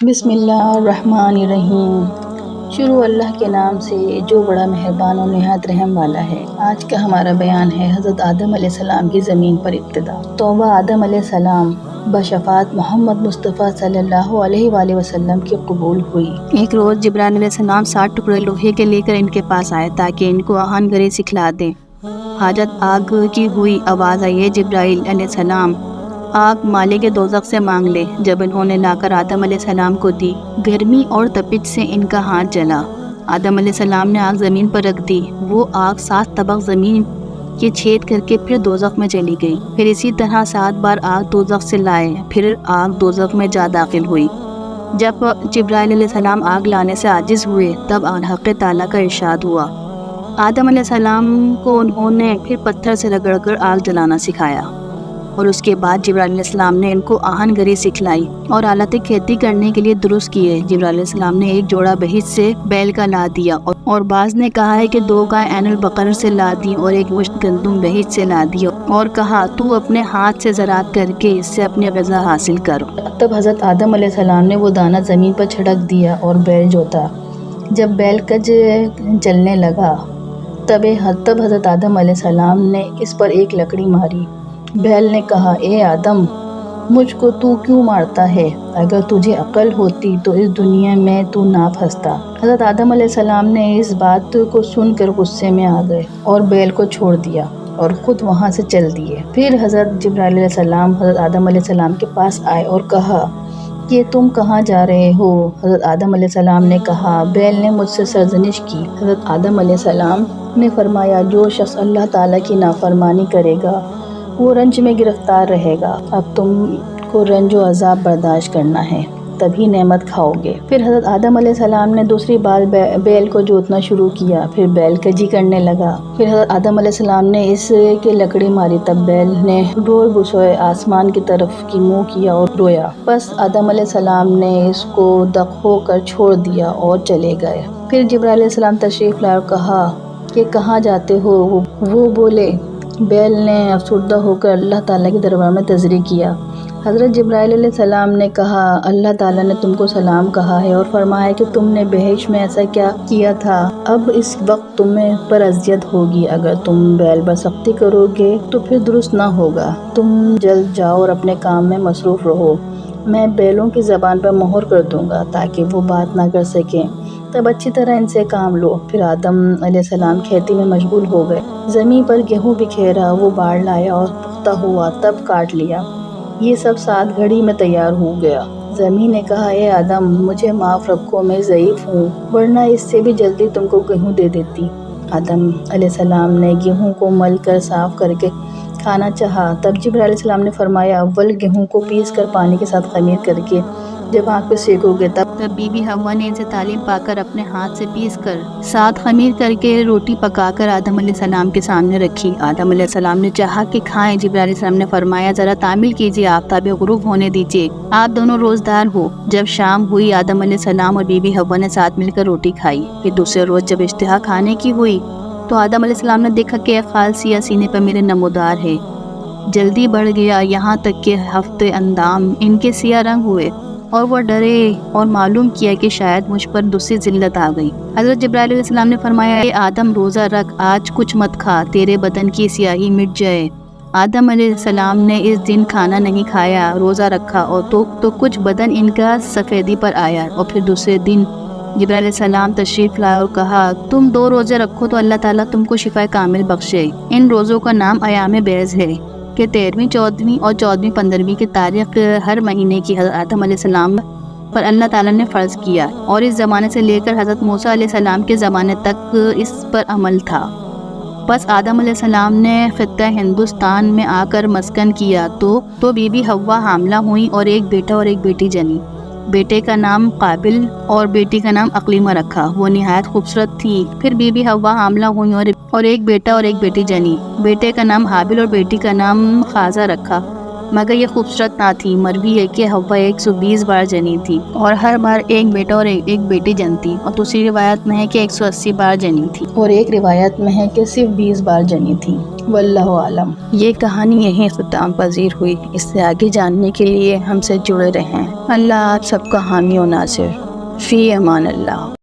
بسم اللہ الرحمن الرحیم۔ شروع اللہ کے نام سے جو بڑا مہربان و نہایت رحم والا ہے۔ آج کا ہمارا بیان ہے حضرت آدم علیہ السلام کی زمین پر ابتدا۔ توبہ آدم علیہ السلام بشفاعت محمد مصطفیٰ صلی اللہ علیہ وآلہ وسلم کی قبول ہوئی۔ ایک روز جبرائیل علیہ السلام 60 ٹکڑے لوہے کے لے کر ان کے پاس آئے تاکہ ان کو آہن گری سکھلا دیں۔ حاجت آگ کی ہوئی، آواز آئی جبرائیل علیہ السلام آگ مالک دوزخ سے مانگ لے۔ جب انہوں نے لا کر آدم علیہ السلام کو دی، گرمی اور تپش سے ان کا ہاتھ جلا۔ آدم علیہ السلام نے آگ زمین پر رکھ دی، وہ آگ 7 طبق زمین کے چھید کر کے پھر دوزخ میں چلی گئی۔ پھر اسی طرح 7 بار آگ دوزخ سے لائے، پھر آگ دوزخ میں جا داخل ہوئی۔ جب جبرائیل علیہ السلام آگ لانے سے عاجز ہوئے تب حق تعالیٰ کا ارشاد ہوا۔ آدم علیہ السلام کو انہوں نے پھر پتھر سے رگڑ کر آگ جلانا سکھایا، اور اس کے بعد جبرائیل علیہ السلام نے ان کو آہن گری سکھلائی اور آلات کھیتی کرنے کے لیے درست کیے۔ جبرائیل علیہ السلام نے ایک جوڑا بہشت سے بیل کا لا دیا، اور بعض نے کہا ہے کہ 2 گائے عین البقر سے لا دی اور 1 مشت گندم بہشت سے لا دی، اور کہا تو اپنے ہاتھ سے زراعت کر کے اس سے اپنی غذا حاصل کرو۔ تب حضرت آدم علیہ السلام نے وہ دانہ زمین پر چھڑک دیا اور بیل جوتا۔ جب بیل کج چلنے لگا تب حضرت آدم علیہ السلام نے اس پر ایک لکڑی ماری۔ بیل نے کہا، اے آدم، مجھ کو تو کیوں مارتا ہے؟ اگر تجھے عقل ہوتی تو اس دنیا میں تو نہ پھنستا۔ حضرت آدم علیہ السلام نے اس بات کو سن کر غصے میں آ گئے اور بیل کو چھوڑ دیا اور خود وہاں سے چل دیے۔ پھر حضرت جبرائیل علیہ السلام حضرت آدم علیہ السلام کے پاس آئے اور کہا کہ تم کہاں جا رہے ہو؟ حضرت آدم علیہ السلام نے کہا، بیل نے مجھ سے سرزنش کی۔ حضرت آدم علیہ السلام نے فرمایا، جو شخص اللہ تعالیٰ کی نافرمانی کرے گا وہ رنج میں گرفتار رہے گا۔ اب تم کو رنج و عذاب برداشت کرنا ہے، تبھی نعمت کھاؤ گے۔ پھر حضرت آدم علیہ السلام نے دوسری بار بیل کو جوتنا شروع کیا، پھر بیل کجی کرنے لگا۔ پھر حضرت آدم علیہ السلام نے اس کے لکڑی ماری، تب بیل نے ڈور بسوئے آسمان کی طرف کی منہ کیا اور رویا۔ بس آدم علیہ السلام نے اس کو دق ہو کر چھوڑ دیا اور چلے گئے۔ پھر جبرائیل علیہ السلام تشریف لائے اور کہا کہ کہاں جاتے ہو؟ وہ بولے۔ بیل نے افسردہ ہو کر اللہ تعالیٰ کے دربار میں تذرع کیا۔ حضرت جبرائیل علیہ السلام نے کہا، اللہ تعالیٰ نے تم کو سلام کہا ہے اور فرمایا کہ تم نے بہشت میں ایسا کیا کیا تھا، اب اس وقت تمہیں پر اذیت ہوگی۔ اگر تم بیل پر سختی کرو گے تو پھر درست نہ ہوگا۔ تم جلد جاؤ اور اپنے کام میں مصروف رہو، میں بیلوں کی زبان پر مہر کر دوں گا تاکہ وہ بات نہ کر سکیں، تب اچھی طرح ان سے کام لو۔ پھر آدم علیہ السلام کھیتی میں مشغول ہو گئے۔ زمین پر گیہوں بکھیرا، وہ باڑ لایا اور پختہ ہوا، تب کاٹ لیا۔ یہ سب 7 گھڑی میں تیار ہو گیا۔ زمین نے کہا، اے آدم، مجھے معاف رکھو، میں ضعیف ہوں، ورنہ اس سے بھی جلدی تم کو گیہوں دے دیتی۔ آدم علیہ السلام نے گیہوں کو مل کر صاف کر کے کھانا چاہا، تب جبرائیل علیہ السلام نے فرمایا، اول گیہوں کو پیس کر پانی کے ساتھ خمیر کر کے جب آنکھ پہ سیکو گے تب بی بی حوا نے ان سے تعلیم پا کر اپنے ہاتھ سے پیس کر ساتھ خمیر کر کے روٹی پکا کر آدم علیہ السلام کے سامنے رکھی۔ آدم علیہ السلام نے چاہا کہ کھائیں۔ جبرائیل علیہ السلام نے فرمایا، ذرا تعمیل کیجیے، آفتاب غروب ہونے دیجیے، آپ دونوں روزدار ہو۔ جب شام ہوئی، آدم علیہ السلام اور بی بی حوا نے ساتھ مل کر روٹی کھائی۔ پھر دوسرے روز جب اشتہا کھانے کی ہوئی تو آدم علیہ السلام نے دیکھا کہ ایک خال سیاہ سینے پر میرے نمودار ہے۔ جلدی بڑھ گیا، یہاں تک کہ ہفتے اندام ان کے سیاہ رنگ ہوئے، اور وہ ڈرے اور معلوم کیا کہ شاید مجھ پر دوسری ذلت آ گئی۔ حضرت جبرائیل علیہ السلام نے فرمایا، اے آدم، روزہ رکھ، آج کچھ مت کھا، تیرے بدن کی سیاہی مٹ جائے۔ آدم علیہ السلام نے اس دن کھانا نہیں کھایا، روزہ رکھا، اور تو کچھ بدن ان کا سفیدی پر آیا۔ اور پھر دوسرے دن جبرائیل علیہ السلام تشریف لائے اور کہا، تم 2 روزے رکھو تو اللہ تعالیٰ تم کو شفا کامل بخشے۔ ان روزوں کا نام ایام بیض ہے کہ 13ویں، 14ویں اور 14ویں، 15ویں کی تاریخ ہر مہینے کی حضرت آدم علیہ السلام پر اللہ تعالیٰ نے فرض کیا، اور اس زمانے سے لے کر حضرت موسیٰ علیہ السلام کے زمانے تک اس پر عمل تھا۔ بس آدم علیہ السلام نے خطہ ہندوستان میں آ کر مسکن کیا تو بی بی حوا حاملہ ہوئیں اور ایک بیٹا اور ایک بیٹی جنی۔ بیٹے کا نام قابل اور بیٹی کا نام اقلیمہ رکھا، وہ نہایت خوبصورت تھی۔ پھر بی بی حوا حاملہ ہوئیں اور ایک بیٹا اور ایک بیٹی جنی۔ بیٹے کا نام حابل اور بیٹی کا نام خازہ رکھا۔ مگر یہ خوبصورت نہ تھی۔ مروی ہے کہ حوا 120 بار جنی تھی اور ہر بار ایک بیٹا اور ایک بیٹی جنتی، اور دوسری روایت میں ہے کہ 180 بار جنی تھی، اور ایک روایت میں ہے کہ صرف 20 بار جنی تھی۔ واللہ عالم۔ یہ کہانی یہیں اختتام پذیر ہوئی۔ اس سے آگے جاننے کے لیے ہم سے جڑے رہیں۔ اللہ آپ سب کا حامی و ناصر۔ فی امان اللہ۔